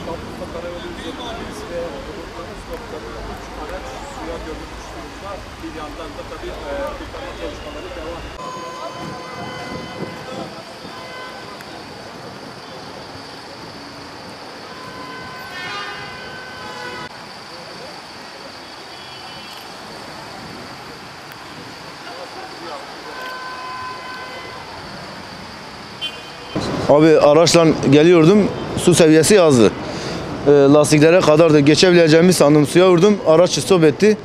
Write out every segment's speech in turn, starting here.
Şanlıurfa Karayolu üzerinde ve otobüslerimiz noktalarında 3 araç suya gömülmüş durumda. Bir yandan da tabii kurtarma çalışmaları devam ediyor. Abi araçla geliyordum, su seviyesi yazdı. Lastiklere kadar da geçebileceğimi sandım, suya vurdum, araç stop etti.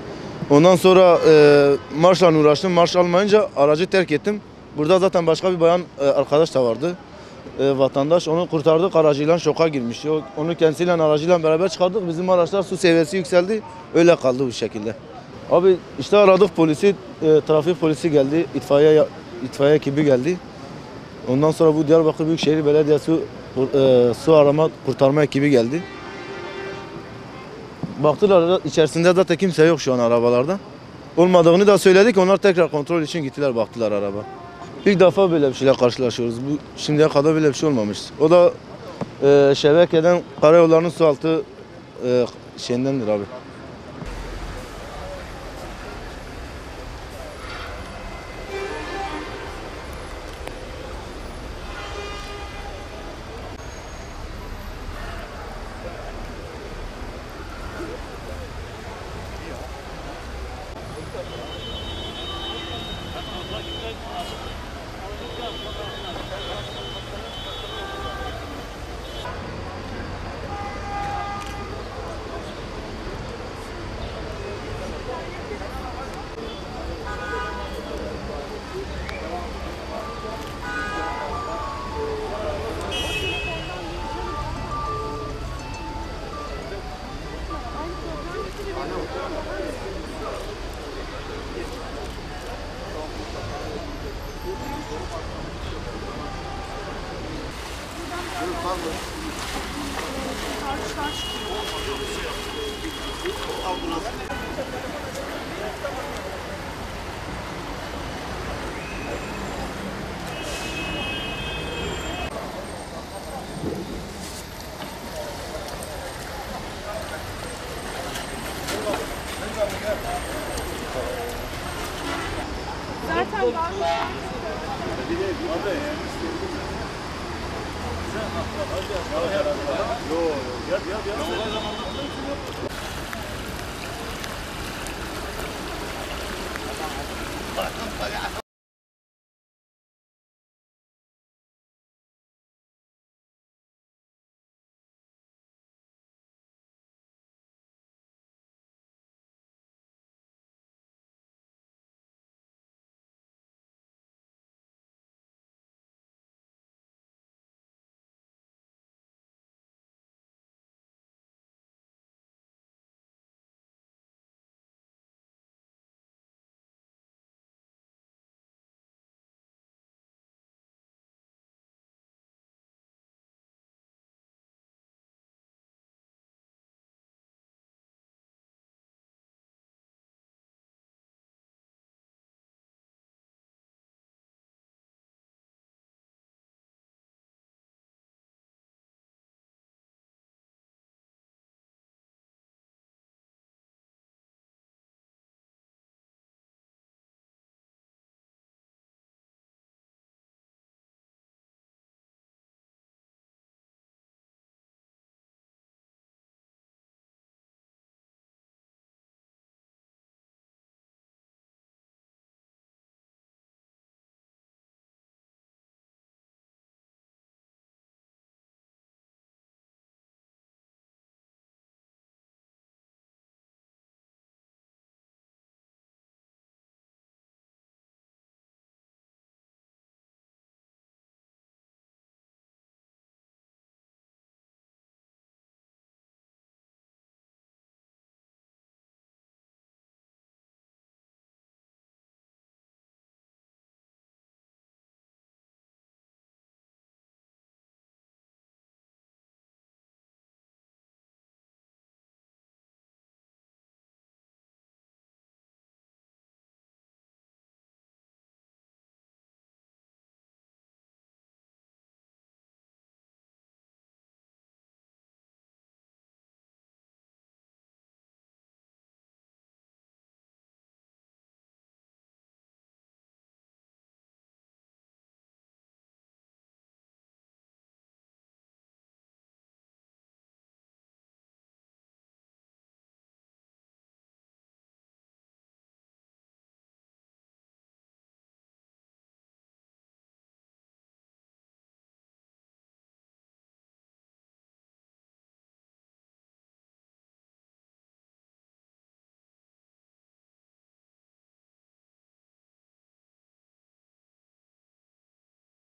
Ondan sonra marşla uğraştım, marş almayınca aracı terk ettim. Burada zaten başka bir bayan arkadaş da vardı, vatandaş. Onu kurtardık, aracıyla şoka girmiş. Onu kendisiyle aracıyla beraber çıkardık, bizim araçlar su seviyesi yükseldi, öyle kaldı bu şekilde. Abi işte aradık polisi, trafik polisi geldi, itfaiye ekibi geldi. Ondan sonra bu Diyarbakır Büyükşehir Belediyesi su arama kurtarma ekibi geldi. Baktılar içerisinde zaten kimse yok şu an arabalarda. Olmadığını da söyledik. Onlar tekrar kontrol için gittiler, baktılar araba. İlk defa böyle bir şeyle karşılaşıyoruz. Bu şimdiye kadar böyle bir şey olmamış. O da şebekeden karayollarının su altı şeyindendir abi. Zaten var.